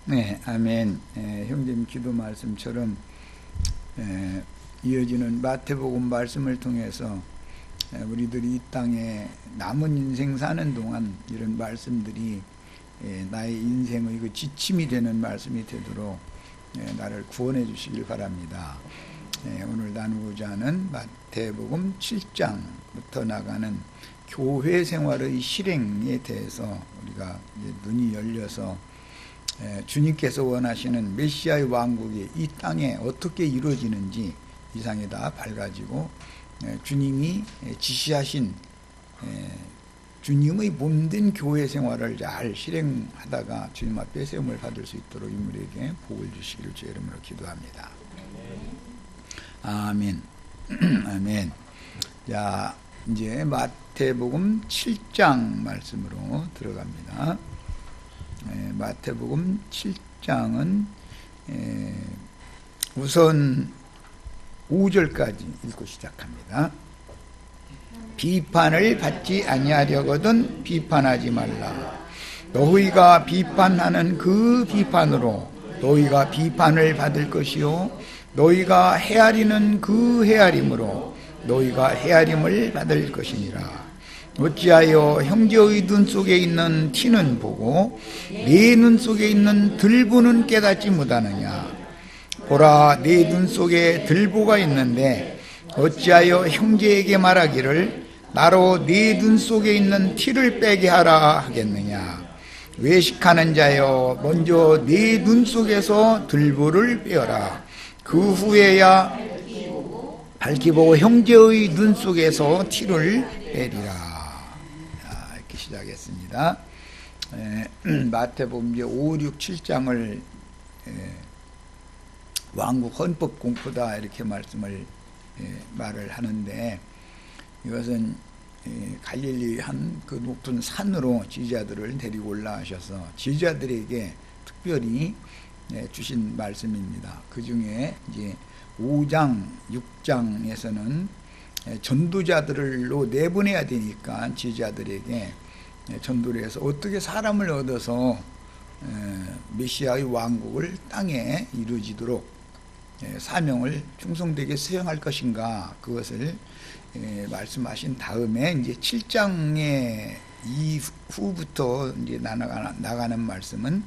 네, 아멘. 형님 기도 말씀처럼 이어지는 마태복음 말씀을 통해서 우리들이 이 땅에 남은 인생 사는 동안 이런 말씀들이 나의 인생의 그 지침이 되는 말씀이 되도록 나를 구원해 주시길 바랍니다. 오늘 나누고자 하는 마태복음 7장부터 나가는 교회 생활의 실행에 대해서 우리가 이제 눈이 열려서 주님께서 원하시는 메시아의 왕국이 이 땅에 어떻게 이루어지는지 이 상에 다 밝아지고 주님이 지시하신 주님의 몸된 교회 생활을 잘 실행하다가 주님 앞에 세움을 받을 수 있도록 인물에게 복을 주시기를 주의 이름으로 기도합니다. 아멘. 아멘. 자, 이제 마태복음 7장 말씀으로 들어갑니다. 마태복음 7장은 우선 5절까지 읽고 시작합니다. 비판을 받지 아니하려거든 비판하지 말라. 너희가 비판하는 그 비판으로 너희가 비판을 받을 것이요 너희가 헤아리는 그 헤아림으로 너희가 헤아림을 받을 것이니라. 어찌하여 형제의 눈 속에 있는 티는 보고 네 눈 속에 있는 들보는 깨닫지 못하느냐. 보라, 네 눈 속에 들보가 있는데 어찌하여 형제에게 말하기를 나로 네 눈 속에 있는 티를 빼게 하라 하겠느냐. 외식하는 자여, 먼저 네 눈 속에서 들보를 빼어라. 그 후에야 밝히 보고 형제의 눈 속에서 티를 빼리라. 이렇게 시작했습니다. 마태복음 5, 6, 7장을 왕국 헌법 공포다 이렇게 말을 하는데, 이것은 갈릴리 한 그 높은 산으로 지지자들을 데리고 올라가셔서 지지자들에게 특별히 주신 말씀입니다. 그 중에 이제 5장, 6장에서는 전도자들로 내보내야 되니까 지지자들에게 전도를 해서 어떻게 사람을 얻어서 메시아의 왕국을 땅에 이루어지도록 사명을 충성되게 수행할 것인가, 그것을 말씀하신 다음에 이제 7장의 이후부터 이제 나가는 말씀은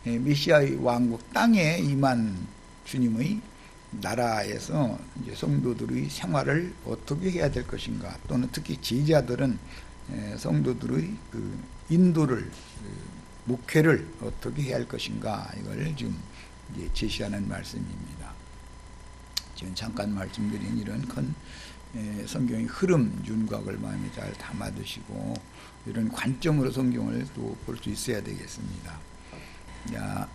메시아의 왕국 땅에 임한 주님의 나라에서 이제 성도들의 생활을 어떻게 해야 될 것인가, 또는 특히 제자들은 성도들의 그 인도를, 목회를 어떻게 해야 할 것인가, 이걸 지금 이제 제시하는 말씀입니다. 지금 잠깐 말씀드린 이런 큰 성경의 흐름, 윤곽을 마음에 잘 담아두시고 이런 관점으로 성경을 또 볼 수 있어야 되겠습니다. 자,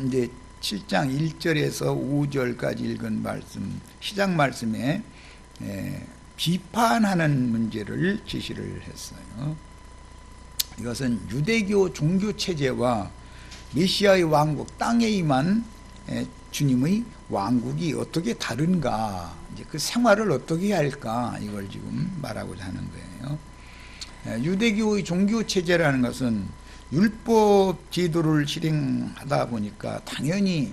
이제 7장 1절에서 5절까지 읽은 말씀, 시작 말씀에 비판하는 문제를 제시를 했어요. 이것은 유대교 종교체제와 메시아의 왕국, 땅에 임한 주님의 왕국이 어떻게 다른가, 이제 그 생활을 어떻게 해야 할까, 이걸 지금 말하고자 하는 거예요. 유대교의 종교체제라는 것은 율법 제도를 실행하다 보니까 당연히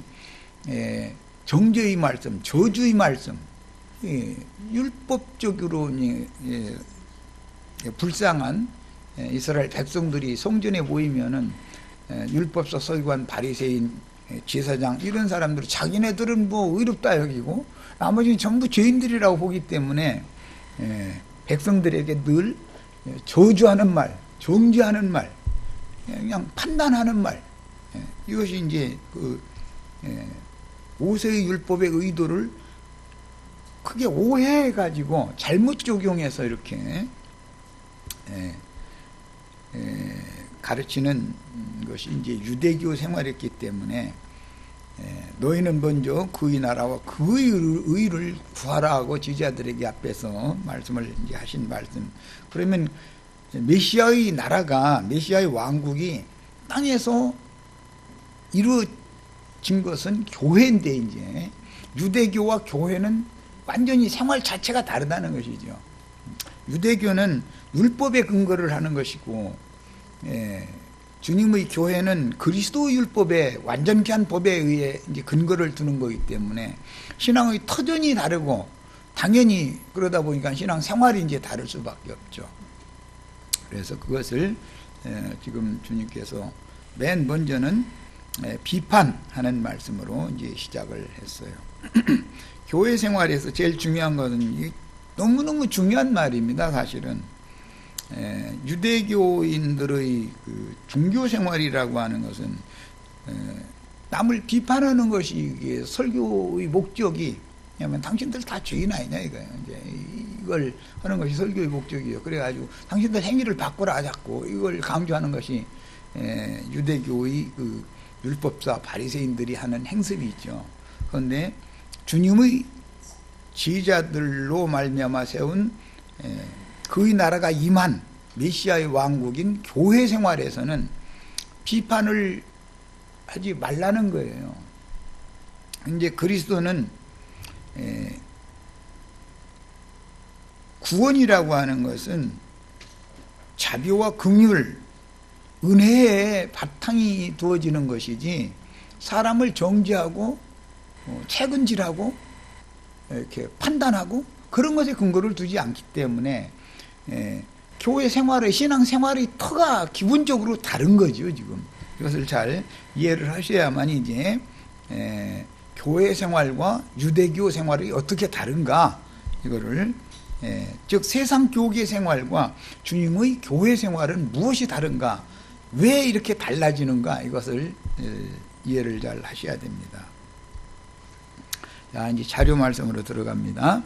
정죄의 말씀, 저주의 말씀, 율법적으로 불쌍한 이스라엘 백성들이 성전에 모이면은 율법서 서기관, 바리새인, 제사장 이런 사람들이 자기네들은 뭐 의롭다 여기고 나머지는 전부 죄인들이라고 보기 때문에 백성들에게 늘 저주하는 말, 정죄하는 말, 그냥 판단하는 말, 이것이 이제 그 모세의 율법의 의도를 크게 오해해 가지고 잘못 적용해서 이렇게 가르치는 것이 이제 유대교 생활이었기 때문에 너희는 먼저 그의 나라와 그의 의를 구하라 하고 지지자들에게 앞에서 말씀을 이제 하신 말씀. 그러면 메시아의 나라가, 메시아의 왕국이 땅에서 이루어진 것은 교회인데, 이제 유대교와 교회는 완전히 생활 자체가 다르다는 것이죠. 유대교는 율법에 근거를 하는 것이고 주님의 교회는 그리스도 율법의 완전케 한 법에 의해 이제 근거를 두는 거기 때문에 신앙의 터전이 다르고 당연히 그러다 보니까 신앙 생활이 이제 다를 수밖에 없죠. 그래서 그것을 지금 주님께서 맨 먼저는 비판하는 말씀으로 이제 시작을 했어요. 교회 생활에서 제일 중요한 것은 너무너무 중요한 말입니다. 사실은 유대교인들의 그 종교 생활이라고 하는 것은 남을 비판하는 것이 설교의 목적이, 왜냐하면 당신들 다 죄인 아니냐 이거예요. 이제 이걸 하는 것이 설교의 목적이에요. 그래가지고 당신들 행위를 바꾸라 자꾸 이걸 강조하는 것이 유대교의 그 율법사 바리새인들이 하는 행습이 있죠. 그런데 주님의 지휘자들로 말미암아 세운 그의 나라가 임한 메시아의 왕국인 교회 생활에서는 비판을 하지 말라는 거예요. 이제 그리스도는 구원이라고 하는 것은 자비와 긍휼, 은혜에 바탕이 두어지는 것이지 사람을 정죄하고 책은질하고 이렇게 판단하고 그런 것에 근거를 두지 않기 때문에 교회 생활의 신앙 생활의 터가 기본적으로 다른 거죠. 지금 이것을 잘 이해를 하셔야만 이제 교회 생활과 유대교 생활이 어떻게 다른가 이거를 즉 세상 교계 생활과 주님의 교회 생활은 무엇이 다른가, 왜 이렇게 달라지는가, 이것을 이해를 잘 하셔야 됩니다. 자, 이제 자료 말씀으로 들어갑니다.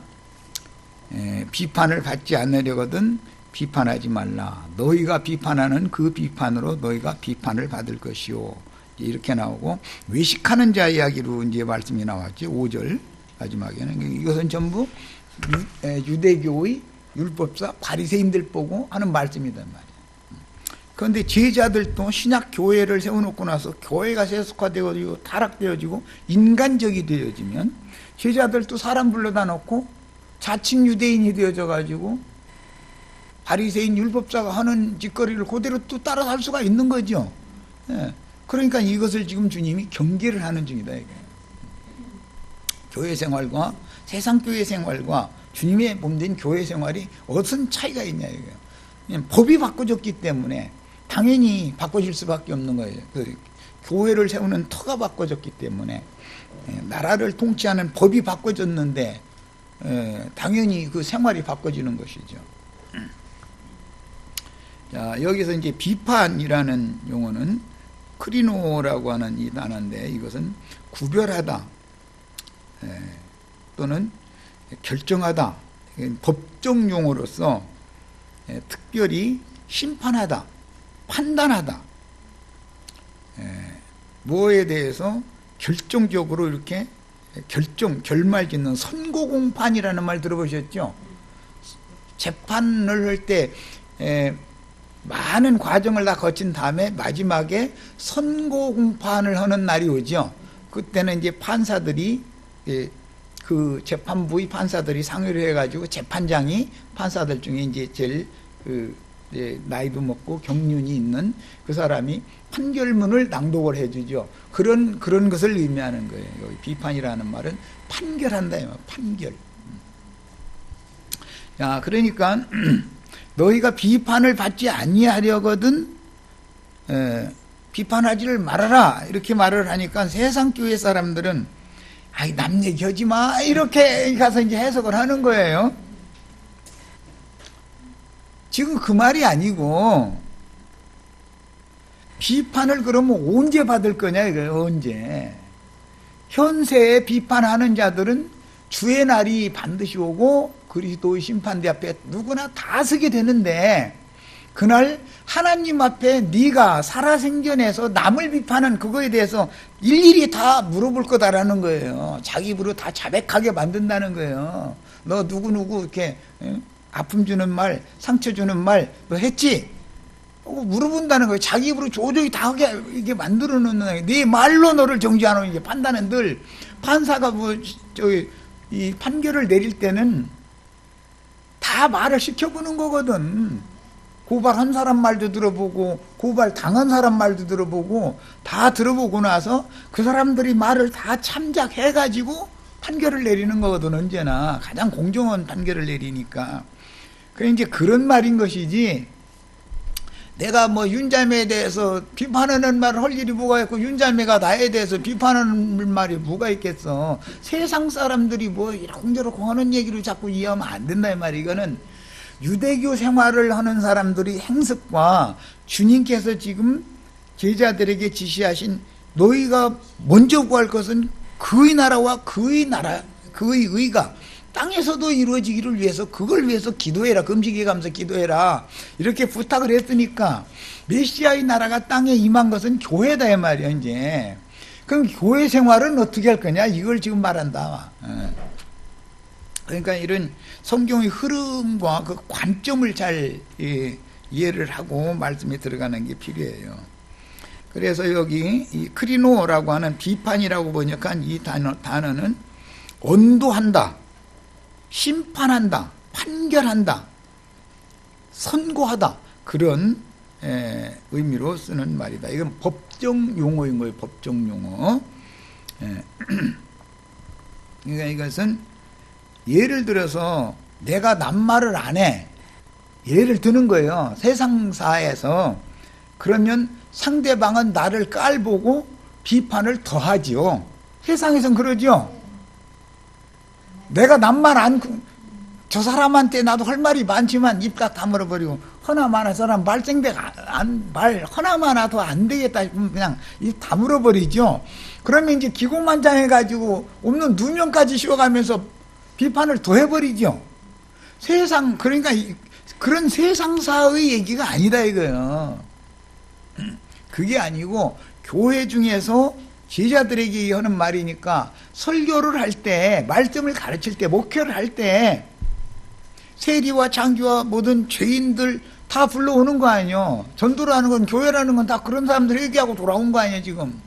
비판을 받지 않으려거든 비판하지 말라. 너희가 비판하는 그 비판으로 너희가 비판을 받을 것이요. 이렇게 나오고, 외식하는 자 이야기로 이제 말씀이 나왔죠. 5절 마지막에는. 이것은 전부 유대교의 율법사 바리새인들 보고 하는 말씀이단 말이에요. 그런데 제자들도 신약 교회를 세워놓고 나서 교회가 세속화되어지고 타락되어지고 인간적이 되어지면 제자들도 사람 불러다 놓고 자칭 유대인이 되어져 가지고 바리새인 율법사가 하는 짓거리를 그대로 또 따라서 할 수가 있는 거죠. 그러니까 이것을 지금 주님이 경계를 하는 중이다. 이게. 교회 생활과 세상 교회 생활과 주님의 몸된 교회 생활이 어떤 차이가 있냐 이거예요. 그냥 법이 바꿔졌기 때문에 당연히 바꿔질 수밖에 없는 거예요. 그 교회를 세우는 터가 바꿔졌기 때문에 나라를 통치하는 법이 바꿔졌는데 당연히 그 생활이 바꿔지는 것이죠. 자, 여기서 이제 비판이라는 용어는 크리노라고 하는 이 단어인데, 이것은 구별하다 또는 결정하다, 법정 용어로서 특별히 심판하다, 판단하다, 뭐에 대해서 결정적으로 이렇게 결말짓는 선고공판이라는 말 들어보셨죠? 재판을 할 때 많은 과정을 다 거친 다음에 마지막에 선고공판을 하는 날이 오죠. 그때는 이제 판사들이 그 재판부의 판사들이 상의를 해가지고 재판장이 판사들 중에 이제 제일 나이도 먹고 경륜이 있는 그 사람이 판결문을 낭독을 해주죠. 그런 것을 의미하는 거예요. 여기 비판이라는 말은 판결한다, 판결. 자, 그러니까 너희가 비판을 받지 아니하려거든 비판하지를 말아라, 이렇게 말을 하니까 세상 교회 사람들은 아이 남 얘기하지 마, 이렇게 가서 이제 해석을 하는 거예요. 지금 그 말이 아니고, 비판을 그러면 언제 받을 거냐 이거예요. 언제. 현세에 비판하는 자들은 주의 날이 반드시 오고 그리스도의 심판대 앞에 누구나 다 서게 되는데, 그날 하나님 앞에 네가 살아생전에서 남을 비판한 그거에 대해서 일일이 다 물어볼 거다라는 거예요. 자기 입으로 다 자백하게 만든다는 거예요. 너 누구누구 이렇게 아픔 주는 말, 상처 주는 말 너 했지? 물어본다는 거예요. 자기 입으로 조조히 다 하게 이게 만들어 놓는, 네 말로 너를 정죄하는 게 판단은 늘 판사가 이 판결을 내릴 때는 다 말을 시켜보는 거거든. 고발한 사람 말도 들어보고 고발 당한 사람 말도 들어보고 다 들어보고 나서 그 사람들이 말을 다 참작해가지고 판결을 내리는 거거든. 언제나 가장 공정한 판결을 내리니까. 그래 이제 그런 말인 것이지, 내가 뭐 윤자매에 대해서 비판하는 말을 할 일이 뭐가 있고 윤자매가 나에 대해서 비판하는 말이 뭐가 있겠어. 세상 사람들이 뭐 이러쿵저러쿵 하는 얘기를 자꾸 이해하면 안 된다 이 말이야. 이거는 유대교 생활을 하는 사람들이 행습과 주님께서 지금 제자들에게 지시하신 너희가 먼저 구할 것은 그의 나라와 그의 의가 땅에서도 이루어지기를 위해서 그걸 위해서 기도해라. 금식에 가면서 기도해라. 이렇게 부탁을 했으니까 메시아의 나라가 땅에 임한 것은 교회다 이 말이야. 이제 그럼 교회 생활은 어떻게 할 거냐 이걸 지금 말한다. 그러니까 이런 성경의 흐름과 그 관점을 잘 이해를 하고 말씀에 들어가는 게 필요해요. 그래서 여기 이 크리노라고 하는 비판이라고 번역한 이 단어는 언도한다, 심판한다, 판결한다, 선고하다, 그런 의미로 쓰는 말이다. 이건 법정 용어인 거예요. 법정 용어. 그러니까 이것은 예를 들어서 내가 낱말을 안 해. 예를 드는 거예요. 세상사에서. 그러면 상대방은 나를 깔보고 비판을 더하지요. 세상에선 그러죠. 내가 낱말 안, 저 사람한테 나도 할 말이 많지만 입 다 다물어버리고 허나마나 사람 말생백 말 허나마나도 안 되겠다 싶으면 그냥 입 다물어버리죠. 그러면 이제 기고만장해가지고 없는 누명까지 씌워가면서 비판을 더해버리죠. 세상, 그러니까 그런 세상사의 얘기가 아니다 이거예요. 그게 아니고 교회 중에서 제자들에게 하는 말이니까 설교를 할 때, 말씀을 가르칠 때, 목회를 할 때 세리와 장기와 모든 죄인들 다 불러오는 거 아니에요. 전도라는 건, 교회라는 건 다 그런 사람들 얘기하고 돌아온 거 아니에요 지금.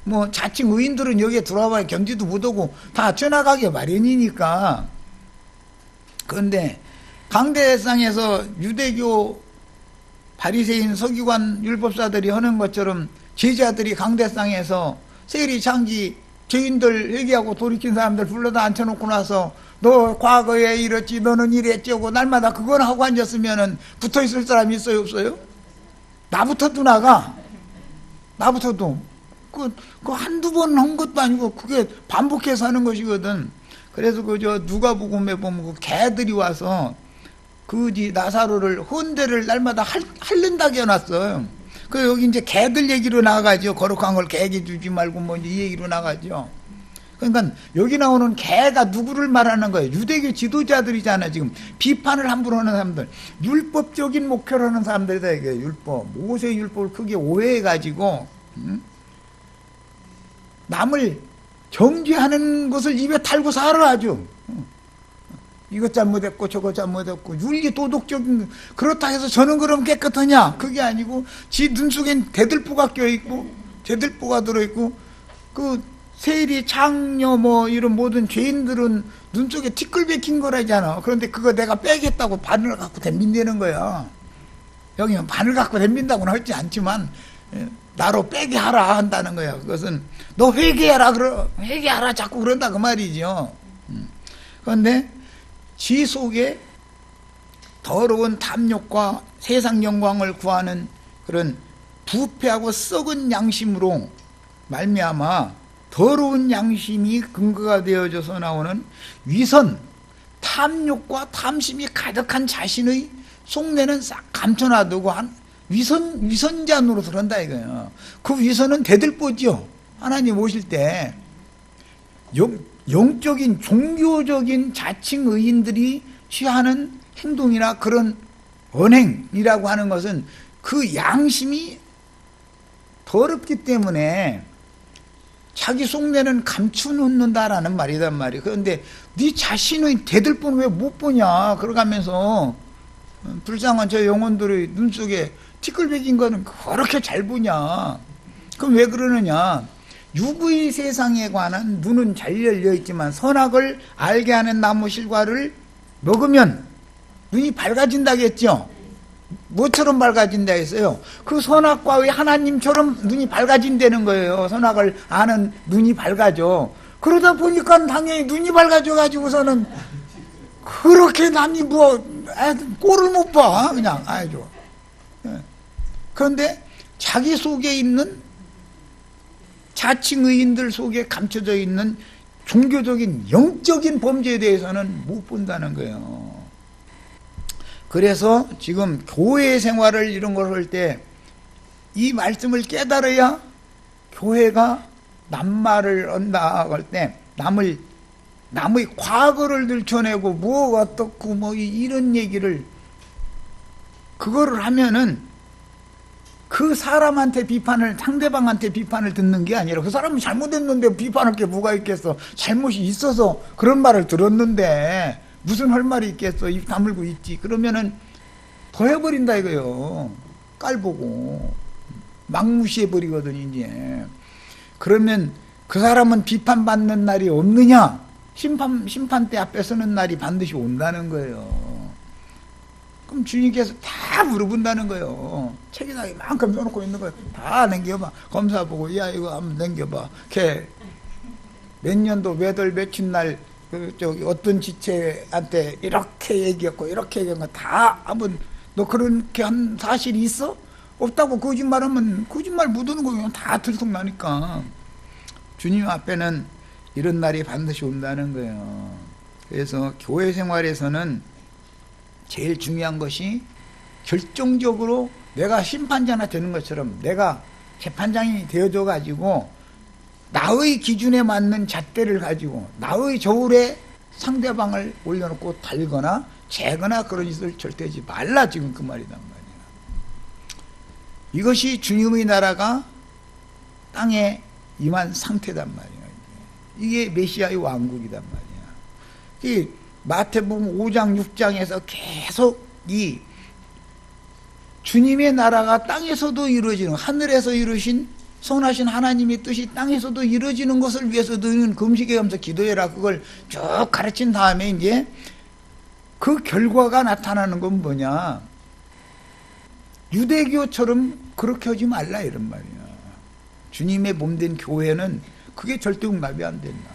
뭐 자칭 의인들은 여기에 들어와봐야 견디도 못하고 다 쪄나가게 마련이니까. 그런데 강대상에서 유대교 바리새인 서기관 율법사들이 하는 것처럼 제자들이 강대상에서 세리 장기 죄인들 얘기하고 돌이킨 사람들 불러다 앉혀놓고 나서 너 과거에 이랬지, 너는 이랬지 하고 날마다 그걸 하고 앉았으면은 붙어있을 사람이 있어요 없어요? 나부터도 나가. 나부터도 그 한두 번 한 것도 아니고 그게 반복해서 하는 것이거든. 그래서 저 누가복음에 보면 그 개들이 와서 나사로를 헌대를 날마다 핥는다게 해놨어요. 그 여기 이제 개들 얘기로 나가죠. 거룩한 걸 개에게 주지 말고 뭐 이 얘기로 나가죠. 그러니까 여기 나오는 개가 누구를 말하는 거예요? 유대교 지도자들이잖아. 지금 비판을 함부로 하는 사람들, 율법적인 목표를 하는 사람들이다 이게. 율법, 모세 율법을 크게 오해해가지고 남을 정죄하는 것을 입에 달고 살아 아주. 이것 잘못했고 저것 잘못했고 윤리 도덕적인, 그렇다 해서 저는 그럼 깨끗하냐? 그게 아니고 지 눈 속엔 대들보가 껴있고 대들보가 들어있고 그 세리 장녀 뭐 이런 모든 죄인들은 눈 속에 티끌 박힌 거라잖아. 그런데 그거 내가 빼겠다고 바늘 갖고 덤빈다는 거야. 여기는 바늘 갖고 덤빈다고는 하지 않지만 나로 빼게 하라 한다는 거야. 그것은 너 회개하라 회개하라 자꾸 그런다 그 말이죠. 그런데 지 속에 더러운 탐욕과 세상 영광을 구하는 그런 부패하고 썩은 양심으로 말미암아 더러운 양심이 근거가 되어져서 나오는 위선, 탐욕과 탐심이 가득한 자신의 속내는 싹 감춰놔두고 한 위선자 노릇을 한다 이거예요. 그 위선은 대들보죠. 하나님 오실 때 영적인 종교적인 자칭 의인들이 취하는 행동이나 그런 언행이라고 하는 것은 그 양심이 더럽기 때문에 자기 속내는 감추놓는다라는 말이란 말이에요. 그런데 네 자신의 대들보는 왜 못 보냐? 그러가면서 불쌍한 저 영혼들의 눈 속에 티끌백인 거는 그렇게 잘 보냐? 그럼 왜 그러느냐? 육의 세상에 관한 눈은 잘 열려 있지만 선악을 알게 하는 나무 실과를 먹으면 눈이 밝아진다겠죠. 뭐처럼 밝아진다 했어요? 그 선악과의 하나님처럼 눈이 밝아진다는 거예요. 선악을 아는 눈이 밝아져. 그러다 보니까 당연히 눈이 밝아져 가지고서는 그렇게 남이 꼴을 못 봐. 그냥 아주. 그런데 자기 속에 있는 자칭 의인들 속에 감춰져 있는 종교적인 영적인 범죄에 대해서는 못 본다는 거예요. 그래서 지금 교회 생활을 이런 걸 할 때 이 말씀을 깨달아야 교회가 남말을 한다 할 때 남의 과거를 들춰내고 뭐 어떻고 뭐 이런 얘기를 그거를 하면은 그 사람한테 비판을, 상대방한테 비판을 듣는 게 아니라 그 사람이 잘못했는데 비판할 게 뭐가 있겠어. 잘못이 있어서 그런 말을 들었는데 무슨 할 말이 있겠어. 입 다물고 있지. 그러면은 더 해버린다 이거요. 깔보고 막 무시해버리거든 이제. 그러면 그 사람은 비판받는 날이 없느냐? 심판대 앞에 서는 날이 반드시 온다는 거예요. 그럼 주님께서 다 물어본다는 거예요. 책에다 이만큼 써놓고 있는 거 다 남겨봐. 검사 보고 야 이거 한번 남겨봐. 걔 몇 년도 몇월 며칠 날 어떤 지체한테 이렇게 얘기했고 이렇게 얘기한 거 다 한번 너 그렇게 한 사실이 있어? 없다고 거짓말하면 거짓말 묻는 거 그냥 다 들통나니까 주님 앞에는 이런 날이 반드시 온다는 거예요. 그래서 교회 생활에서는 제일 중요한 것이 결정적으로 내가 심판자나 되는 것처럼 내가 재판장이 되어져 가지고 나의 기준에 맞는 잣대를 가지고 나의 저울에 상대방을 올려놓고 달거나 재거나 그런 짓을 절대 하지 말라. 지금 그 말이란 말이야. 이것이 주님의 나라가 땅에 임한 상태단 말이야. 이게 메시아의 왕국이단 말이야. 이 마태복음 5장 6장에서 계속 이 주님의 나라가 땅에서도 이루어지는, 하늘에서 이루신 선하신 하나님의 뜻이 땅에서도 이루어지는 것을 위해서 너희는 금식에 가면서 기도해라. 그걸 쭉 가르친 다음에 이제 그 결과가 나타나는 건 뭐냐? 유대교처럼 그렇게 하지 말라 이런 말이야. 주님의 몸된 교회는 그게 절대 용납이 안 된다.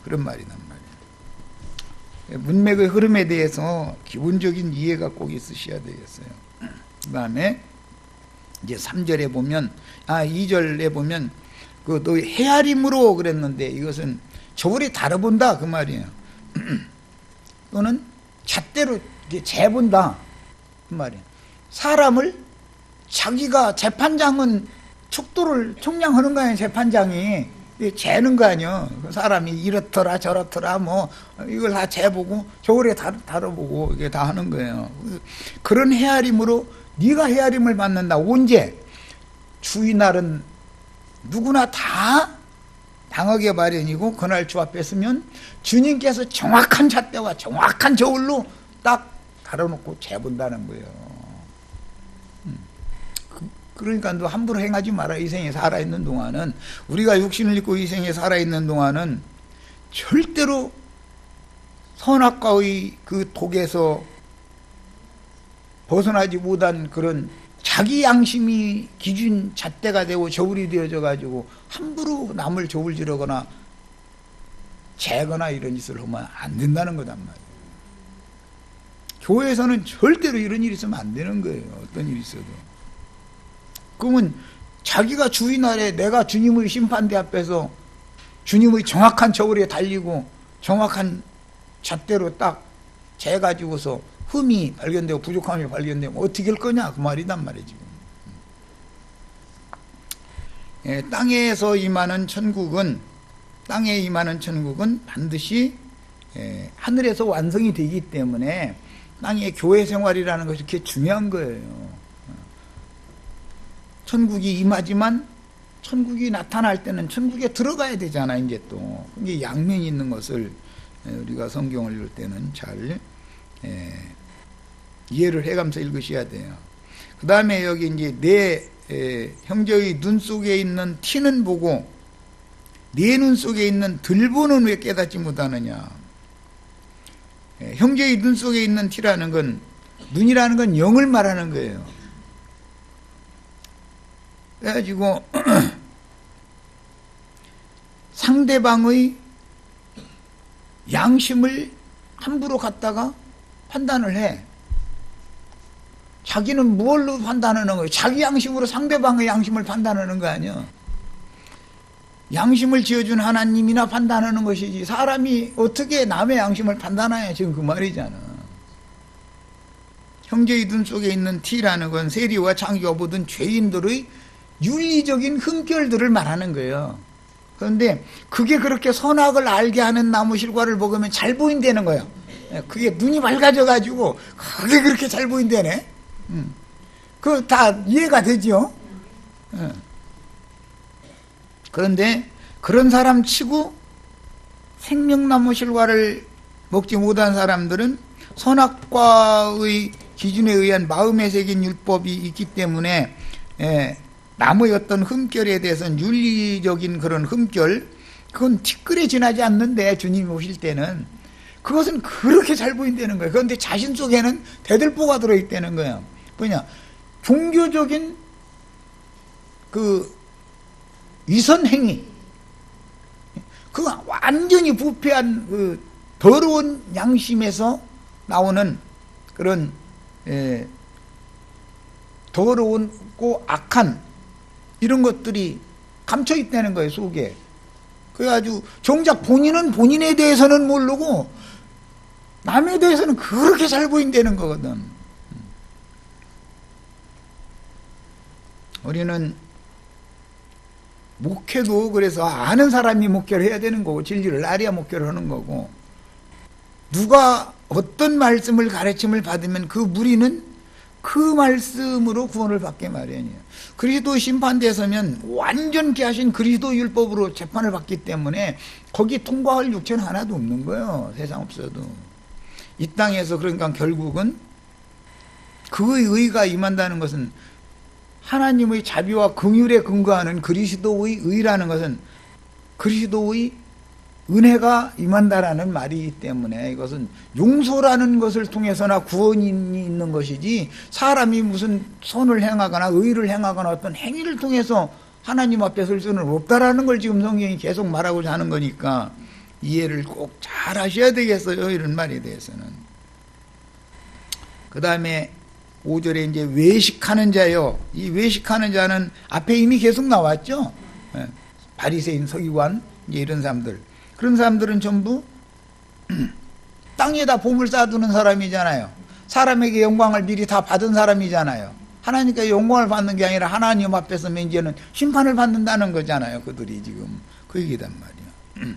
그런 말이란 말이야. 문맥의 흐름에 대해서 기본적인 이해가 꼭 있으셔야 되겠어요. 그 다음에 이제 3절에 보면 2절에 보면 그 너희 헤아림으로 그랬는데 이것은 저울이 다뤄본다 그 말이에요. 또는 잣대로 재본다 그 말이에요. 사람을 자기가 재판장은 척도를 총량하는 거 아니에요. 재판장이 재는 거 아니에요. 사람이 이렇더라 저렇더라 뭐 이걸 다 재보고 저울에 다뤄보고 이게 다 하는 거예요. 그런 헤아림으로 네가 헤아림을 받는다. 언제? 주의날은 누구나 다 당하게 마련이고 그날 주 앞에 서면 주님께서 정확한 잣대와 정확한 저울로 딱 다뤄놓고 재본다는 거예요. 그러니까 너 함부로 행하지 마라. 이 생에 살아있는 동안은, 우리가 육신을 입고 이 생에 살아있는 동안은 절대로 선악과의 그 독에서 벗어나지 못한 그런 자기 양심이 기준 잣대가 되고 저울이 되어져 가지고 함부로 남을 저울질하거나 재거나 이런 짓을 하면 안 된다는 거단 말이에요. 교회에서는 절대로 이런 일이 있으면 안 되는 거예요. 어떤 일이 있어도. 그러면 자기가 주인날에 내가 주님의 심판대 앞에서 주님의 정확한 저울에 달리고 정확한 잣대로 딱 재가지고서 흠이 발견되고 부족함이 발견되면 어떻게 할 거냐 그 말이단 말이에요. 지금 땅에 임하는 천국은 반드시 하늘에서 완성이 되기 때문에 땅의 교회 생활이라는 것이 그렇게 중요한 거예요. 천국이 임하지만 천국이 나타날 때는 천국에 들어가야 되잖아. 이제 또 이게 양면이 있는 것을 우리가 성경을 읽을 때는 잘 이해를 해가면서 읽으셔야 돼요. 그 다음에 여기 이제 내 형제의 눈 속에 있는 티는 보고 네 눈 속에 있는 들보는 왜 깨닫지 못하느냐. 형제의 눈 속에 있는 티라는 건 눈이라는 건 영을 말하는 거예요. 그래가지고 상대방의 양심을 함부로 갖다가 판단을 해. 자기는 뭘로 판단하는 거예요? 자기 양심으로 상대방의 양심을 판단하는 거 아니야. 양심을 지어준 하나님이나 판단하는 것이지 사람이 어떻게 남의 양심을 판단하냐, 지금 그 말이잖아. 형제의 눈 속에 있는 티라는 건 세리와 창기가 보던 죄인들의 윤리적인 흠결들을 말하는 거예요. 그런데 그게 그렇게 선악을 알게 하는 나무 실과를 먹으면 잘 보인다는 거예요. 그게 눈이 맑아져 가지고 그게 그렇게 잘 보인다네. 그거 다 이해가 되죠. 그런데 그런 사람 치고 생명나무 실과를 먹지 못한 사람들은 선악과의 기준에 의한 마음에 새긴 율법이 있기 때문에 남의 어떤 흠결에 대해서는 윤리적인 그런 흠결, 그건 티끌에 지나지 않는데 주님이 오실 때는 그것은 그렇게 잘 보인다는 거예요. 그런데 자신 속에는 대들보가 들어있다는 거예요. 뭐냐, 종교적인 그 위선행위, 그 완전히 부패한 그 더러운 양심에서 나오는 그런 더러운고 악한 이런 것들이 감춰 있다는 거예요, 속에. 그래가지고 정작 본인은 본인에 대해서는 모르고 남에 대해서는 그렇게 잘 보인다는 거거든. 우리는 목회도 그래서 아는 사람이 목회를 해야 되는 거고, 진리를 알아야 목회를 하는 거고, 누가 어떤 말씀을 가르침을 받으면 그 무리는 그 말씀으로 구원을 받게 마련이에요. 그리스도 심판대에 서면 완전케 하신 그리스도 율법으로 재판을 받기 때문에 거기 통과할 육체는 하나도 없는 거예요. 세상 없어도. 이 땅에서 그러니까 결국은 그의 의가 임한다는 것은, 하나님의 자비와 긍휼에 근거하는 그리스도의 의라는 것은 그리스도의 은혜가 임한다라는 말이기 때문에 이것은 용서라는 것을 통해서나 구원이 있는 것이지, 사람이 무슨 선을 행하거나 의를 행하거나 어떤 행위를 통해서 하나님 앞에 설 수는 없다라는 걸 지금 성경이 계속 말하고자 하는 거니까 이해를 꼭 잘 하셔야 되겠어요, 이런 말에 대해서는. 그 다음에 5절에 이제 외식하는 자요. 이 외식하는 자는 앞에 이미 계속 나왔죠. 바리새인, 서기관, 이제 이런 사람들. 그런 사람들은 전부 땅에다 보물 쌓아두는 사람이잖아요. 사람에게 영광을 미리 다 받은 사람이잖아요. 하나님께 영광을 받는 게 아니라 하나님 앞에서 이제는 심판을 받는다는 거잖아요. 그들이 지금 그 얘기단 말이에요.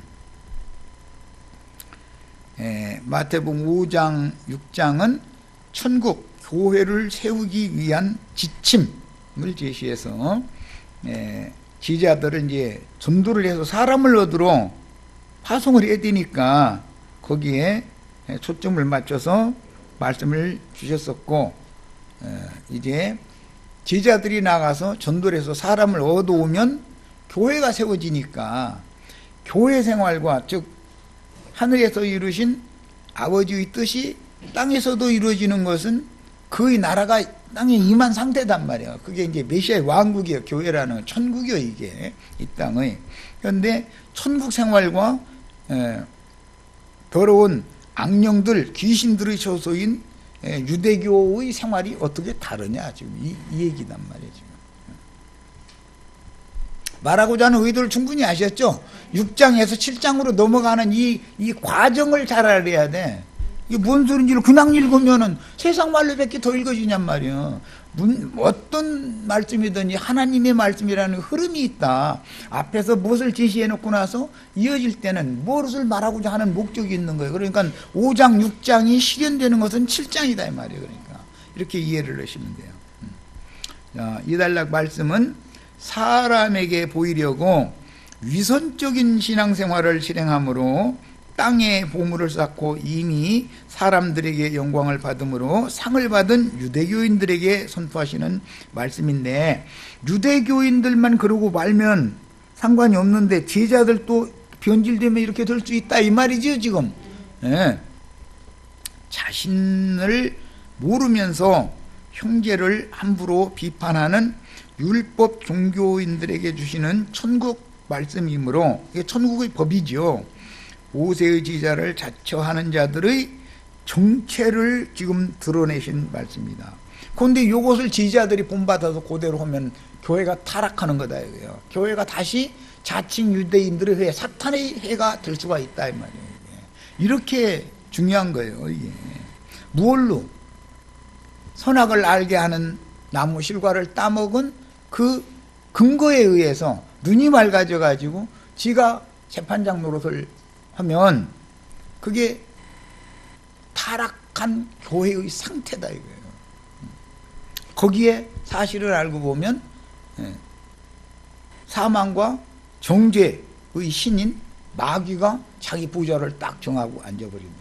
마태복음 5장, 6장은 천국, 교회를 세우기 위한 지침을 제시해서 지자들은 이제 전도를 해서 사람을 얻으러 파송을 해야 되니까 거기에 초점을 맞춰서 말씀을 주셨었고, 이제 제자들이 나가서 전도를 해서 사람을 얻어오면 교회가 세워지니까 교회 생활과, 즉 하늘에서 이루신 아버지의 뜻이 땅에서도 이루어지는 것은 그의 나라가 땅에 임한 상태단 말이에요. 그게 이제 메시아의 왕국이에요. 교회라는 천국이요, 이게 이 땅의. 그런데 천국 생활과 더러운 악령들, 귀신들의 처소인 유대교의 생활이 어떻게 다르냐, 지금 이 얘기단 말이에요. 지금 말하고자 하는 의도를 충분히 아셨죠? 6장에서 7장으로 넘어가는 이 과정을 잘 알아야 돼. 이게 뭔 소린지를 그냥 읽으면은 세상 말로 밖에 더 읽어지냔 말이에요. 어떤 말씀이든지 하나님의 말씀이라는 흐름이 있다. 앞에서 무엇을 제시해 놓고 나서 이어질 때는 무엇을 말하고자 하는 목적이 있는 거예요. 그러니까 5장, 6장이 실현되는 것은 7장이다 이 말이에요. 그러니까 이렇게 이해를 하시면 돼요. 자, 이 단락 말씀은 사람에게 보이려고 위선적인 신앙생활을 실행함으로 땅에 보물을 쌓고 이미 사람들에게 영광을 받음으로 상을 받은 유대교인들에게 선포하시는 말씀인데, 유대교인들만 그러고 말면 상관이 없는데 제자들도 변질되면 이렇게 될 수 있다 이 말이죠 지금. 자신을 모르면서 형제를 함부로 비판하는 율법 종교인들에게 주시는 천국 말씀이므로, 이게 천국의 법이죠. 모세의 제자를 자처하는 자들의 정체를 지금 드러내신 말씀입니다. 그런데 이것을 제자들이 본받아서 그대로 하면 교회가 타락하는 거다 이거예요. 교회가 다시 자칭 유대인들의 회, 사탄의 회가 될 수가 있다 이 말이에요. 이렇게 중요한 거예요. 이게 무얼로? 선악을 알게 하는 나무 실과를 따먹은 그 근거에 의해서 눈이 맑아져 가지고 지가 재판장 노릇을 하면 그게 타락한 교회의 상태다 이거예요. 거기에 사실을 알고 보면 사망과 정죄의 신인 마귀가 자기 보좌를 딱 정하고 앉아버린다.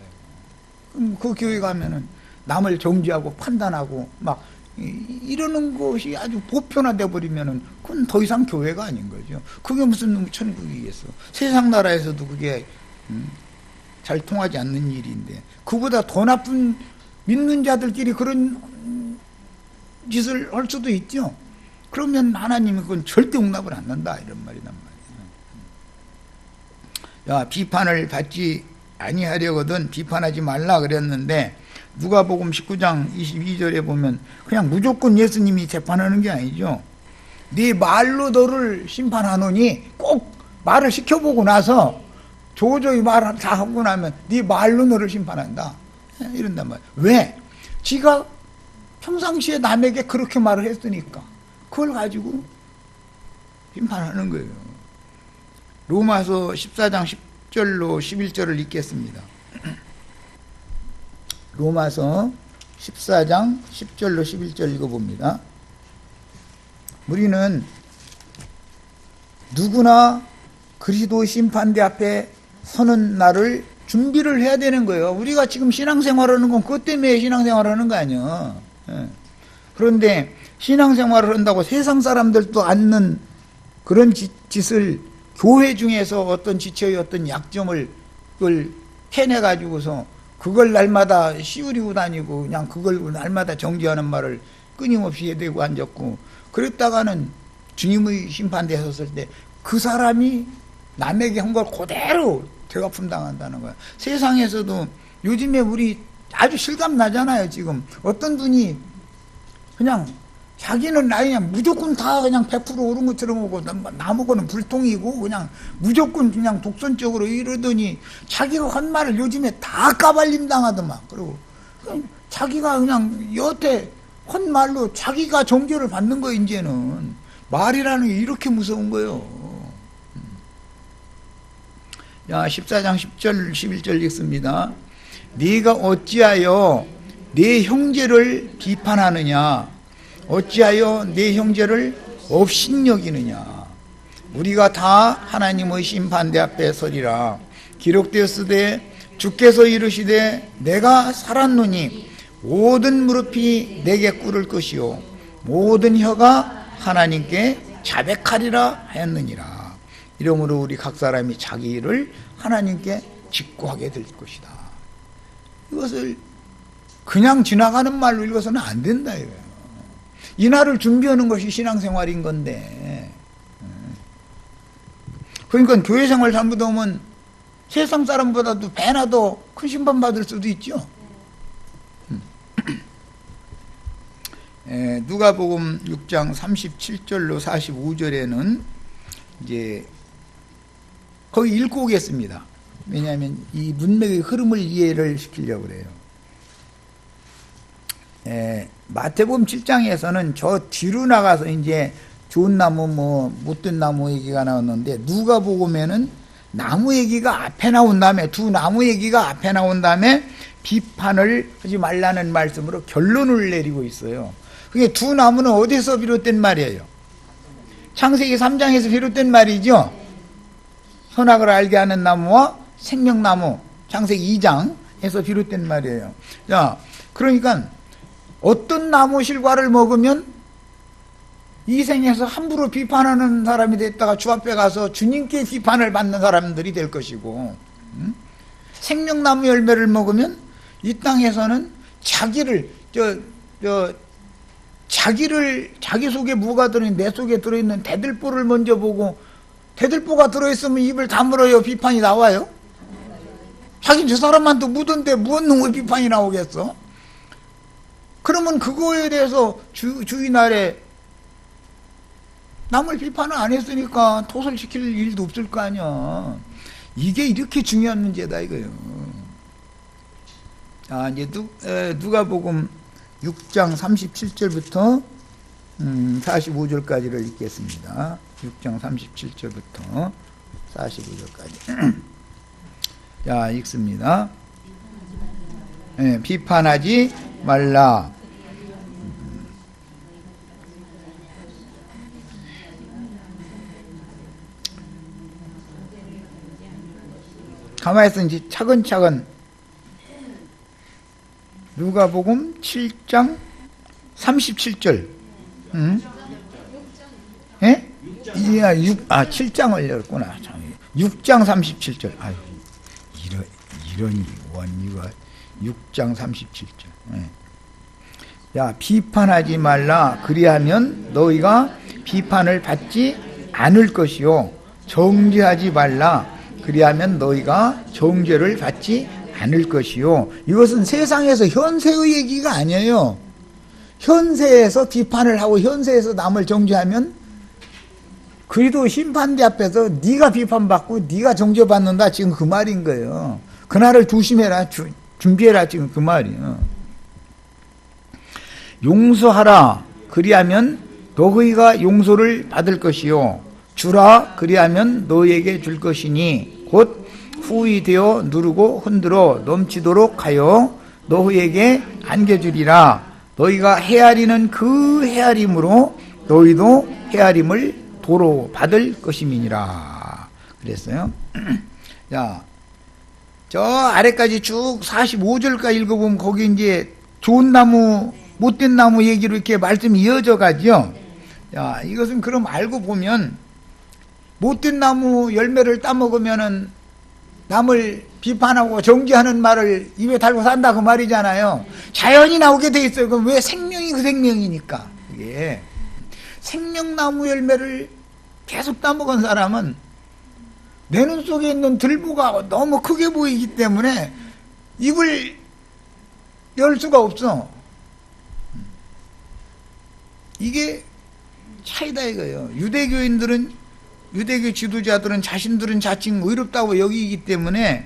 그럼 그 교회 가면은 남을 정죄하고 판단하고 막 이러는 것이 아주 보편화돼 버리면은 그건 더 이상 교회가 아닌 거죠. 그게 무슨 천국이겠어. 세상 나라에서도 그게 잘 통하지 않는 일인데, 그보다 더 나쁜 믿는 자들끼리 그런 짓을 할 수도 있죠. 그러면 하나님이 그건 절대 용납을 안 한다 이런 말이란 말이에요. 야, 비판을 받지 아니하려거든 비판하지 말라 그랬는데, 누가복음 19장 22절에 보면 그냥 무조건 예수님이 재판하는 게 아니죠. 네 말로 너를 심판하노니, 꼭 말을 시켜보고 나서 조조히 말을 다 하고 나면 네 말로 너를 심판한다 이런단 말이에요. 왜? 지가 평상시에 남에게 그렇게 말을 했으니까 그걸 가지고 심판하는 거예요. 로마서 14장 10절로 11절을 읽겠습니다. 로마서 14장 10절로 11절 읽어봅니다. 우리는 누구나 그리스도 심판대 앞에 서는 날을 준비를 해야 되는 거예요. 우리가 지금 신앙생활하는 건 그것 때문에 신앙생활하는 거 아니야. 그런데 신앙생활을 한다고 세상 사람들도 않는 그런 짓을 교회 중에서 어떤 지체의 어떤 약점을 그걸 캐내가지고서 그걸 날마다 씌우리고 다니고 그냥 그걸 날마다 정죄하는 말을 끊임없이 해대고 앉았고, 그랬다가는 주님의 심판대에 섰을 때 그 사람이 남에게 한 걸 그대로 되갚음 당한다는 거야. 세상에서도 요즘에 우리 아주 실감 나잖아요. 지금 어떤 분이 그냥 자기는 그냥 무조건 다 그냥 100% 옳은 것처럼 오고 나무고는 불통이고 그냥 무조건 그냥 독선적으로 이러더니 자기가 한 말을 요즘에 다 까발림 당하더만. 그리고 자기가 그냥 여태 한 말로 자기가 정죄를 받는 거. 이제는 말이라는 게 이렇게 무서운 거예요. 야, 14장 10절 11절 읽습니다. 네가 어찌하여 네 형제를 비판하느냐? 어찌하여 네 형제를 업신여기느냐? 우리가 다 하나님의 심판대 앞에 서리라. 기록되었으되 주께서 이르시되 내가 살았노니 모든 무릎이 내게 꿇을 것이요 모든 혀가 하나님께 자백하리라 하였느니라. 이러므로 우리 각 사람이 자기 일을 하나님께 직고하게 될 것이다. 이것을 그냥 지나가는 말로 읽어서는 안 된다 이거예요. 이날을 준비하는 것이 신앙생활인 건데, 그러니까 교회생활 잘못하면 세상 사람보다도 배나 더 큰 심판 받을 수도 있죠. 누가복음 6장 37절로 45절에는 이제 거기 읽고 오겠습니다. 왜냐하면 이 문맥의 흐름을 이해를 시키려고 그래요. 마태복음 7장에서는 저 뒤로 나가서 이제 좋은 나무 뭐 못된 나무 얘기가 나왔는데, 누가복음에는 나무 얘기가 앞에 나온 다음에, 두 나무 얘기가 앞에 나온 다음에 비판을 하지 말라는 말씀으로 결론을 내리고 있어요. 그게 두 나무는 어디서 비롯된 말이에요? 창세기 3장에서 비롯된 말이죠. 선악을 알게 하는 나무와 생명나무, 창세기 2장에서 비롯된 말이에요. 자, 그러니까 어떤 나무 실과를 먹으면 이 생에서 함부로 비판하는 사람이 됐다가 주 앞에 가서 주님께 비판을 받는 사람들이 될 것이고, 생명나무 열매를 먹으면 이 땅에서는 자기를 자기 속에 뭐가 들어있는, 내 속에 들어있는 대들보를 먼저 보고, 대들보가 들어있으면 입을 다물어요. 비판이 나와요? 자기 저 사람한테 묻은데 무슨 놈의 비판이 나오겠어? 그러면 그거에 대해서 주인 아래 남을 비판을 안 했으니까 토설시킬 일도 없을 거 아니야. 이게 이렇게 중요한 문제다 이거요. 자, 이제 누가복음 6장 37절부터 45절까지를 읽겠습니다. 6장 37절부터 45절까지. 자, 읽습니다. 네, 비판하지 말라. 가만히 있어. 이제 차근차근 누가복음 7장 37절. 예? 7장을 열었구나. 6장 37절. 아유, 이런 원리가 6장 37절. 예. 야, 비판하지 말라. 그리하면 너희가 비판을 받지 않을 것이요. 정죄하지 말라. 그리하면 너희가 정죄를 받지 않을 것이요. 이것은 세상에서 현세의 얘기가 아니에요. 현세에서 비판을 하고 현세에서 남을 정죄하면 그래도 심판대 앞에서 네가 비판받고 네가 정죄받는다, 지금 그 말인 거예요. 그날을 조심해라, 준비해라, 지금 그 말이에요. 용서하라. 그리하면 너희가 용서를 받을 것이요. 주라. 그리하면 너희에게 줄 것이니 곧 후히 되어 누르고 흔들어 넘치도록 하여 너희에게 안겨주리라. 너희가 헤아리는 그 헤아림으로 너희도 헤아림을 도로 받을 것임이니라. 그랬어요. 자, 저 아래까지 쭉 45절까지 읽어보면 거기 이제 좋은 나무, 못된 나무 얘기로 이렇게 말씀이 이어져 가죠. 자, 이것은 그럼 알고 보면 못된 나무 열매를 따먹으면은 남을 비판하고 정죄하는 말을 입에 달고 산다, 그 말이잖아요. 자연이 나오게 돼 있어요. 그럼 왜? 생명이 그 생명이니까. 이게 생명나무 열매를 계속 따먹은 사람은 내 눈 속에 있는 들보가 너무 크게 보이기 때문에 입을 열 수가 없어. 이게 차이다 이거예요. 유대교 지도자들은 자신들은 자칭 의롭다고 여기기 때문에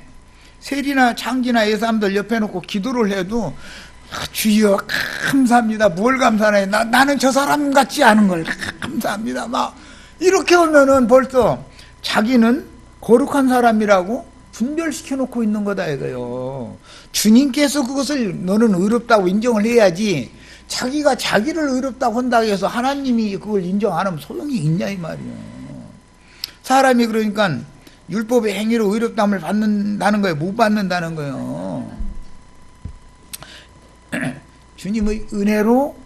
세리나 창기나 이 사람들 옆에 놓고 기도를 해도 주여 감사합니다. 뭘 감사해? 나는 저 사람 같지 않은 걸 감사합니다. 막 이렇게 하면은 벌써 자기는 거룩한 사람이라고 분별시켜 놓고 있는 거다 이거요. 주님께서 그것을 너는 의롭다고 인정을 해야지, 자기가 자기를 의롭다고 한다고 해서 하나님이 그걸 인정 안 하면 소용이 있냐 이 말이에요. 사람이 그러니까 율법의 행위로 의롭다함을 받는다는 거예요? 못 받는다는 거예요. 주님의 은혜로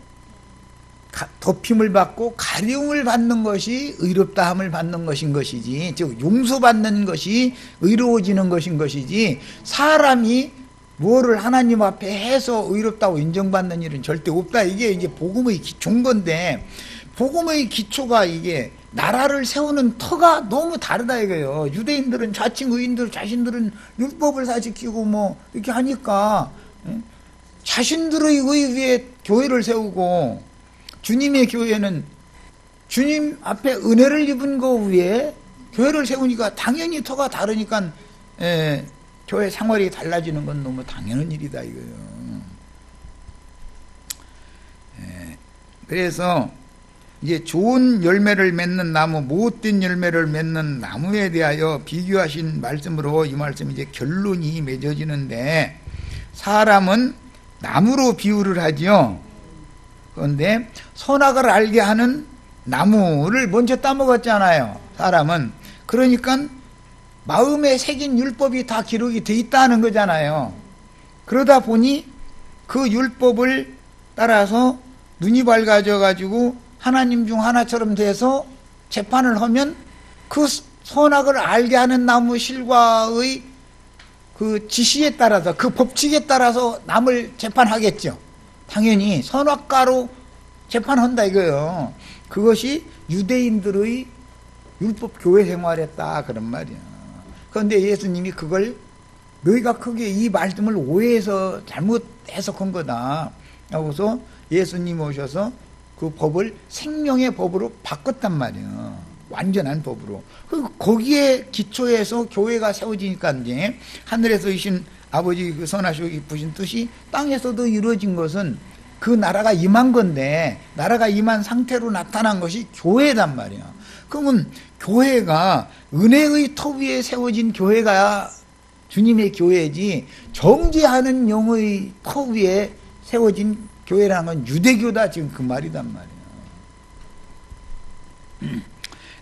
덮임을 받고 가령을 받는 것이 의롭다함을 받는 것인 것이지, 즉 용서받는 것이 의로워지는 것인 것이지, 사람이 뭐를 하나님 앞에 해서 의롭다고 인정받는 일은 절대 없다. 이게 이제 복음의 기초인 건데, 복음의 기초가 이게 나라를 세우는 터가 너무 다르다 이거예요. 유대인들은 자칭 의인들, 자신들은 율법을 사지키고 뭐 이렇게 하니까 자신들의 의에 교회를 세우고, 주님의 교회는 주님 앞에 은혜를 입은 거 위에 교회를 세우니까 당연히 터가 다르니까 교회 생활이 달라지는 건 너무 당연한 일이다 이거예요. 그래서 이제 좋은 열매를 맺는 나무, 못된 열매를 맺는 나무에 대하여 비교하신 말씀으로 이 말씀 이제 결론이 맺어지는데, 사람은 나무로 비유를 하지요. 그런데 선악을 알게 하는 나무를 먼저 따먹었잖아요, 사람은. 그러니까 마음에 새긴 율법이 다 기록이 돼 있다는 거잖아요. 그러다 보니 그 율법을 따라서 눈이 밝아져 가지고 하나님 중 하나처럼 돼서 재판을 하면 그 선악을 알게 하는 나무 실과의 그 지시에 따라서, 그 법칙에 따라서 남을 재판하겠죠. 당연히 선악과로 재판한다 이거예요. 그것이 유대인들의 율법 교회 생활이었다 그런 말이야. 그런데 예수님이 그걸 너희가 크게 이 말씀을 오해해서 잘못 해석한 거다 하고서 예수님 오셔서 그 법을 생명의 법으로 바꿨단 말이야. 완전한 법으로. 거기에 기초해서 교회가 세워지니까 이제 하늘에서 이신 아버지 그 선하시고 기쁘신 뜻이 땅에서도 이루어진 것은 그 나라가 임한 건데, 나라가 임한 상태로 나타난 것이 교회단 말이야. 그러면 교회가 은혜의 터 위에 세워진 교회가 주님의 교회지, 정죄하는 영의 터 위에 세워진 교회라는 건 유대교다, 지금 그 말이단 말이야.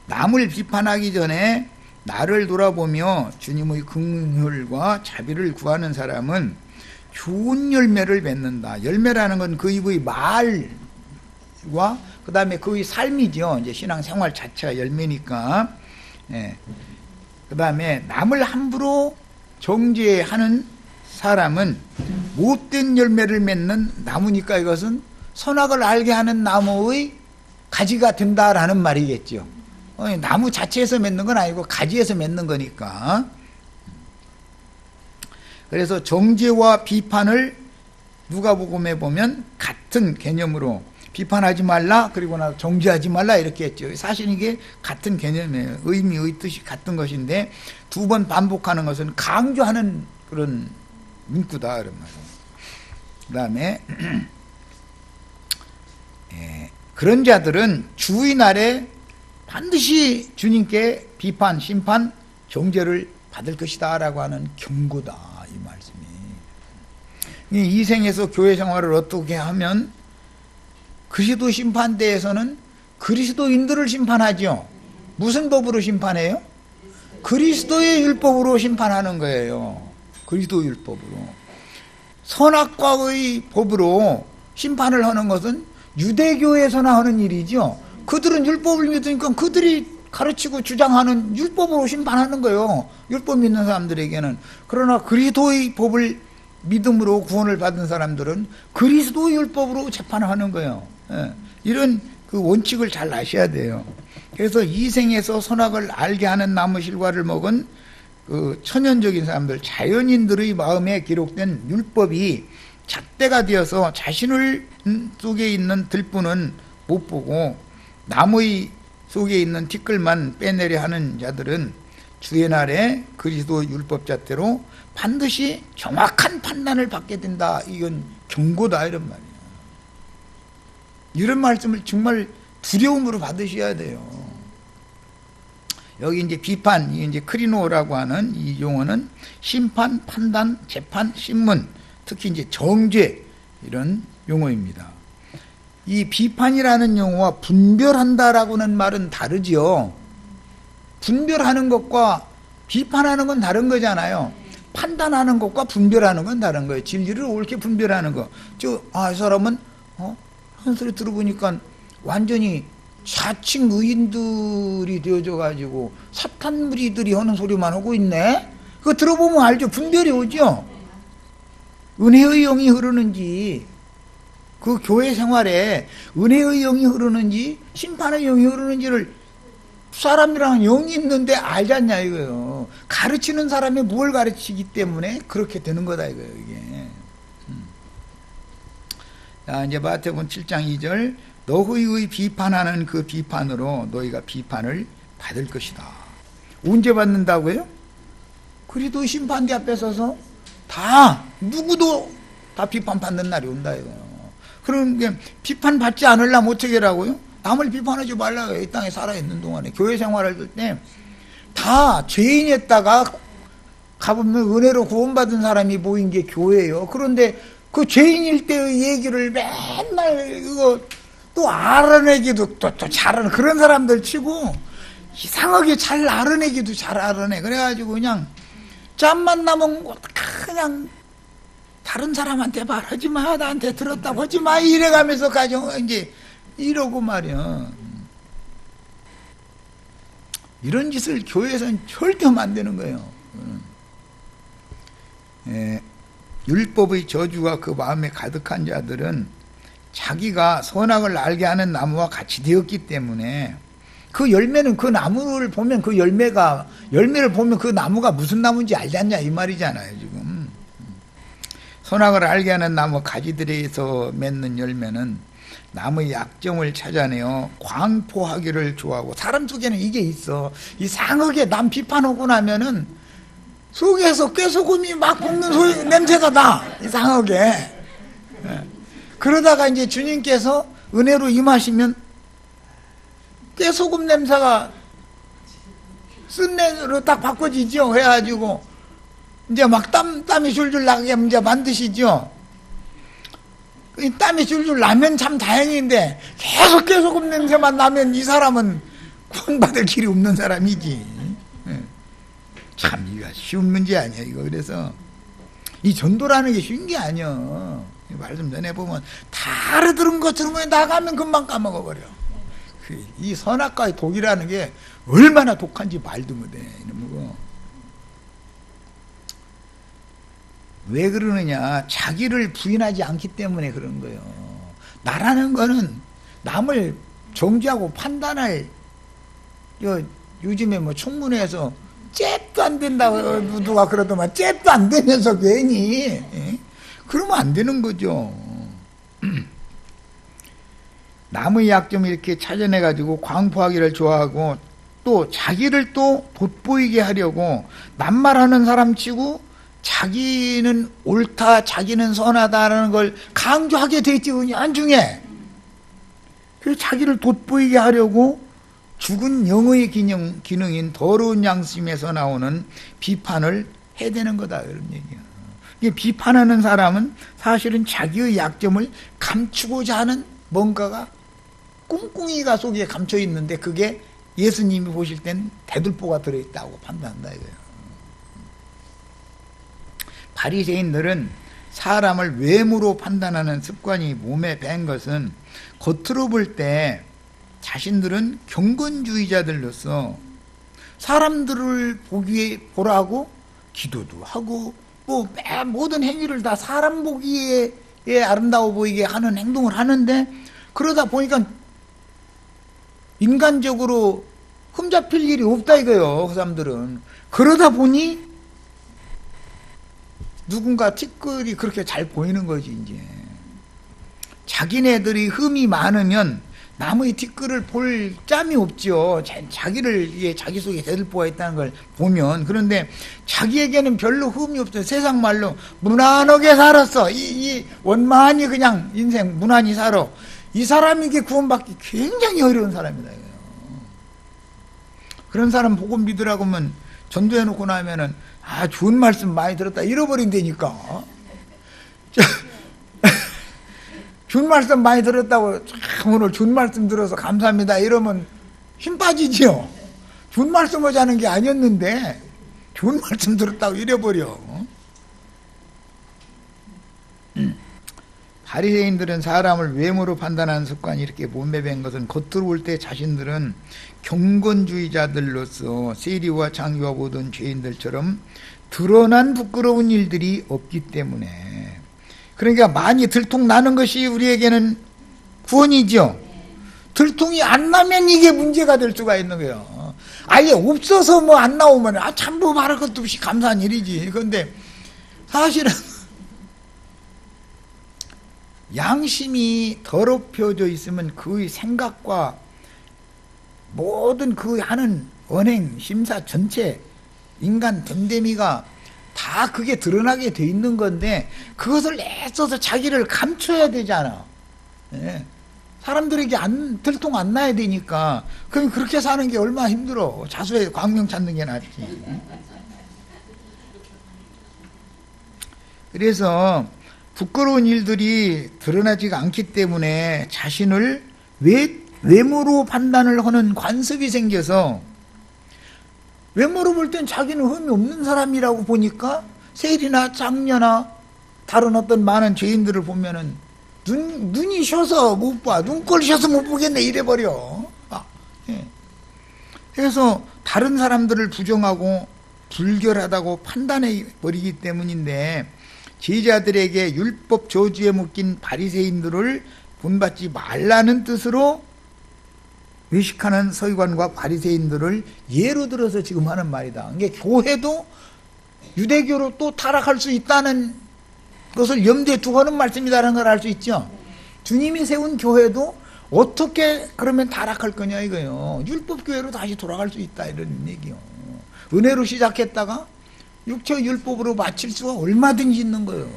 남을 비판하기 전에 나를 돌아보며 주님의 긍휼과 자비를 구하는 사람은 좋은 열매를 맺는다. 열매라는 건 그 입의 말과 그 다음에 그의 삶이죠. 이제 신앙생활 자체가 열매니까. 예. 그 다음에 남을 함부로 정죄하는 사람은 못된 열매를 맺는 나무니까 이것은 선악을 알게 하는 나무의 가지가 된다라는 말이겠죠. 나무 자체에서 맺는 건 아니고 가지에서 맺는 거니까. 그래서 정죄와 비판을 누가복음에 보면 같은 개념으로 비판하지 말라 그리고 나서 정죄하지 말라 이렇게 했죠. 사실 이게 같은 개념이에요. 의미의 뜻이 같은 것인데 두 번 반복하는 것은 강조하는 그런 문구다 그런 말이에요. 그 다음에 그런 자들은 주의 날에 반드시 주님께 비판, 심판, 정죄를 받을 것이다 라고 하는 경고다 이 말씀이. 이 생에서 교회 생활을 어떻게 하면 그리스도 심판대에서는 그리스도인들을 심판하죠. 무슨 법으로 심판해요? 그리스도의 율법으로 심판하는 거예요. 그리스도 율법으로. 선악과의 법으로 심판을 하는 것은 유대교에서나 하는 일이죠. 그들은 율법을 믿으니까 그들이 가르치고 주장하는 율법으로 심판하는 거예요. 율법 믿는 사람들에게는. 그러나 그리스도의 법을 믿음으로 구원을 받은 사람들은 그리스도 율법으로 재판하는 거예요. 예. 이런 그 원칙을 잘 아셔야 돼요. 그래서 이 생에서 선악을 알게 하는 나무 실과를 먹은 그 천연적인 사람들, 자연인들의 마음에 기록된 율법이 잣대가 되어서 자신을 속에 있는 들뿐은 못 보고 나무의 속에 있는 티끌만 빼내려 하는 자들은 주의 날에 그리스도 율법 잣대로 반드시 정확한 판단을 받게 된다. 이건 경고다 이런 말이에요. 이런 말씀을 정말 두려움으로 받으셔야 돼요. 여기 이제 비판, 이제 크리노라고 하는 이 용어는 심판, 판단, 재판, 신문, 특히 이제 정죄 이런 용어입니다. 이 비판이라는 용어와 분별한다라고는 말은 다르죠. 분별하는 것과 비판하는 건 다른 거잖아요. 판단하는 것과 분별하는 건 다른 거예요. 진리를 옳게 분별하는 거. 이 사람은 한 소리 들어보니까 완전히 자칭 의인들이 되어져 가지고 사탄 무리들이 하는 소리만 하고 있네. 그거 들어보면 알죠. 분별이 오죠. 은혜의 영이 흐르는지, 그 교회 생활에 은혜의 영이 흐르는지 심판의 영이 흐르는지를 사람이랑 영이 있는데 알잖냐 이거예요. 가르치는 사람이 뭘 가르치기 때문에 그렇게 되는 거다 이거예요. 이게. 자, 이제 마태복음 7장 2절, 너희의 비판하는 그 비판으로 너희가 비판을 받을 것이다. 언제 받는다고요? 그리스도의 심판대 앞에 서서 다 누구도 다 비판받는 날이 온다 이거예요. 그럼 비판 받지 않으려면 어떻게 하라고요? 남을 비판하지 말라고. 이 땅에 살아있는 동안에 교회 생활할 때 다 죄인이었다가 가보면 은혜로 구원받은 사람이 모인 게 교회예요. 그런데 그 죄인일 때의 얘기를 맨날 이거 또 알아내기도 또 잘하는 그런 사람들 치고 이상하게 잘 알아내기도 잘 알아내. 그래가지고 그냥 짬만 나면 그냥 다른 사람한테 말하지 마, 나한테 들었다고 하지 마, 이래가면서 가정 이제 이러고 말이야. 이런 짓을 교회에서는 절대 하면 안 되는 거예요. 예. 율법의 저주가 그 마음에 가득한 자들은 자기가 선악을 알게 하는 나무와 같이 되었기 때문에 그 열매는 그 나무를 보면 그 열매를 보면 그 나무가 무슨 나무인지 알지 않냐 이 말이잖아요. 지금 선악을 알게 하는 나무 가지들에서 맺는 열매는 나무의 약점을 찾아내어 광포하기를 좋아하고, 사람 속에는 이게 있어. 이상하게 남 비판하고 나면은 속에서 꾀소금이 막 볶는 소리 냄새가 나, 이상하게. 그러다가 이제 주님께서 은혜로 임하시면 꾀소금 냄새가 쓴내로 딱 바꿔지죠. 해가지고 이제 막 땀이 줄줄 나게 이제 만드시죠. 이 땀이 줄줄 나면 참 다행인데 계속 꾀소금 냄새만 나면 이 사람은 구원받을 길이 없는 사람이지. 참 이거 쉬운 문제 아니야 이거. 그래서 이 전도라는 게 쉬운 게 아니야. 말씀 전해보면 다 알아들은 것처럼 나가면 금방 까먹어버려. 이 선악과의 독이라는 게 얼마나 독한지 말도 못해. 왜 그러느냐, 자기를 부인하지 않기 때문에 그런 거예요. 나라는 거는 남을 정죄하고 판단할, 요즘에 뭐 청문회에서 잽도 안 된다고 누가 그러더만, 잽도 안 되면서 괜히 그러면 안 되는 거죠. 남의 약점을 이렇게 찾아내가지고 광포하기를 좋아하고, 또 자기를 또 돋보이게 하려고 낱말하는 사람 치고 자기는 옳다, 자기는 선하다라는 걸 강조하게 돼 있지, 안중에. 그래서 자기를 돋보이게 하려고 죽은 영의 기능인 더러운 양심에서 나오는 비판을 해대는 거다, 이런 얘기야. 이게 비판하는 사람은 사실은 자기의 약점을 감추고자 하는 뭔가가 꿍꿍이가 속에 감춰 있는데, 그게 예수님이 보실 땐 대들보가 들어있다고 판단한다 이거예요. 바리새인들은 사람을 외모로 판단하는 습관이 몸에 밴 것은, 겉으로 볼 때 자신들은 경건주의자들로서 사람들을 보라고 기도도 하고 뭐 모든 행위를 다 사람 보기에 아름다워 보이게 하는 행동을 하는데, 그러다 보니까 인간적으로 흠잡힐 일이 없다 이거예요. 그 사람들은. 그러다 보니 누군가 티끌이 그렇게 잘 보이는 거지. 이제 자기네들이 흠이 많으면 남의 티끌을 볼 짬이 없죠. 자기를 자기 속에 대들보가 있다는 걸 보면. 그런데 자기에게는 별로 흠이 없어요. 세상 말로 무난하게 살았어. 이 원만히 그냥 인생 무난히 살아. 이 사람에게 구원받기 굉장히 어려운 사람이다 이거예요. 그런 사람 보고 믿으라고 하면, 전도해놓고 나면은 좋은 말씀 많이 들었다 잃어버린다니까. 좋은 말씀 많이 들었다고 참 오늘 좋은 말씀 들어서 감사합니다 이러면 힘 빠지지요. 좋은 말씀 하자는 게 아니었는데 좋은 말씀 들었다고 잃어버려. 바리새인들은 사람을 외모로 판단하는 습관이 이렇게 몸에 밴 것은, 겉으로 볼 때 자신들은 경건주의자들로서 세리와 장기와 모든 죄인들처럼 드러난 부끄러운 일들이 없기 때문에, 그러니까 많이 들통나는 것이 우리에게는 구원이죠. 들통이 안 나면 이게 문제가 될 수가 있는 거예요. 아예 없어서 뭐 안 나오면 참 뭐 말할 것도 없이 감사한 일이지. 그런데 사실은 양심이 더럽혀져 있으면 그의 생각과 모든 그 하는 언행, 심사 전체 인간 됨됨이가 다 그게 드러나게 돼 있는 건데, 그것을 애써서 자기를 감춰야 되잖아. 사람들에게 들통 안 나야 되니까. 그럼 그렇게 사는 게 얼마나 힘들어. 자수의 광명 찾는 게 낫지. 그래서 부끄러운 일들이 드러나지가 않기 때문에 자신을 외모로 판단을 하는 관습이 생겨서, 외모로 볼 땐 자기는 흠이 없는 사람이라고 보니까 세리나 장녀나 다른 어떤 많은 죄인들을 보면은 눈이 셔서 못 봐, 눈꼴 셔서 못 보겠네 이래버려. 그래서 다른 사람들을 부정하고 불결하다고 판단해 버리기 때문인데, 제자들에게 율법 저주에 묶인 바리새인들을 본받지 말라는 뜻으로 외식하는 서기관과 바리새인들을 예로 들어서 지금 하는 말이다. 그러니까 교회도 유대교로 또 타락할 수 있다는 것을 염두에 두고 하는 말씀이라는 걸 알 수 있죠. 주님이 세운 교회도 어떻게 그러면 타락할 거냐 이거요. 율법교회로 다시 돌아갈 수 있다 이런 얘기요. 은혜로 시작했다가 육체 율법으로 마칠 수가 얼마든지 있는 거예요.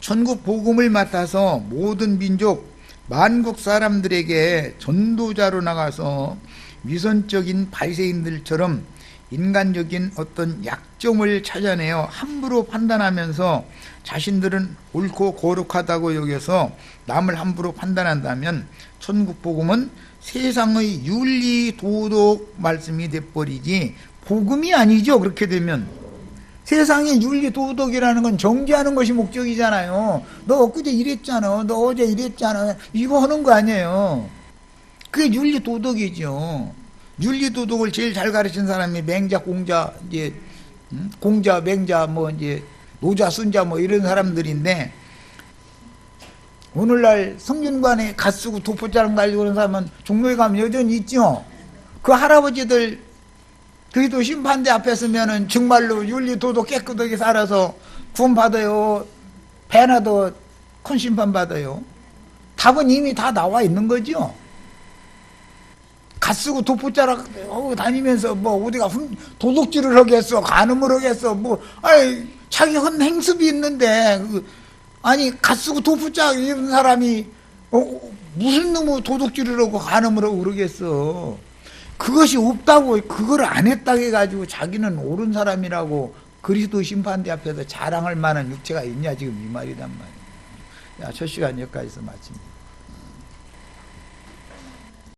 천국 복음을 맡아서 모든 민족 만국 사람들에게 전도자로 나가서 위선적인 바리새인들처럼 인간적인 어떤 약점을 찾아내어 함부로 판단하면서 자신들은 옳고 거룩하다고 여겨서 남을 함부로 판단한다면 천국 복음은 세상의 윤리 도덕 말씀이 돼버리지 복음이 아니죠. 그렇게 되면 세상의 윤리 도덕이라는 건 정죄하는 것이 목적이잖아요. 너 엊그제 이랬잖아, 너 어제 이랬잖아, 이거 하는 거 아니에요. 그게 윤리 도덕이죠. 윤리 도덕을 제일 잘 가르친 사람이 맹자, 공자, 이제 공자, 맹자, 뭐 이제 노자, 순자 뭐 이런 사람들인데, 오늘날 성균관에 갓 쓰고 도포자랑 달리고 그런 사람은 종로에 가면 여전히 있죠. 그 할아버지들 그래도 심판대 앞에 서면은 정말로 윤리 도덕 깨끗하게 살아서 구원 받아요. 배나 더 큰 심판 받아요. 답은 이미 다 나와 있는 거죠. 갓 쓰고 도포자락 다니면서 뭐 어디가 도둑질을 하겠어, 간음을 하겠어, 뭐 아니 자기 한 행습이 있는데 아니 갓 쓰고 도포자 이런 사람이 무슨 놈의 도둑질을 하고 간음을 하고 그러겠어. 그것이 없다고 그걸 안 했다고 해가지고 자기는 옳은 사람이라고 그리스도 심판대 앞에서 자랑할 만한 육체가 있냐 지금 이 말이란 말이야. 자, 첫 시간 여기까지서 마칩니다.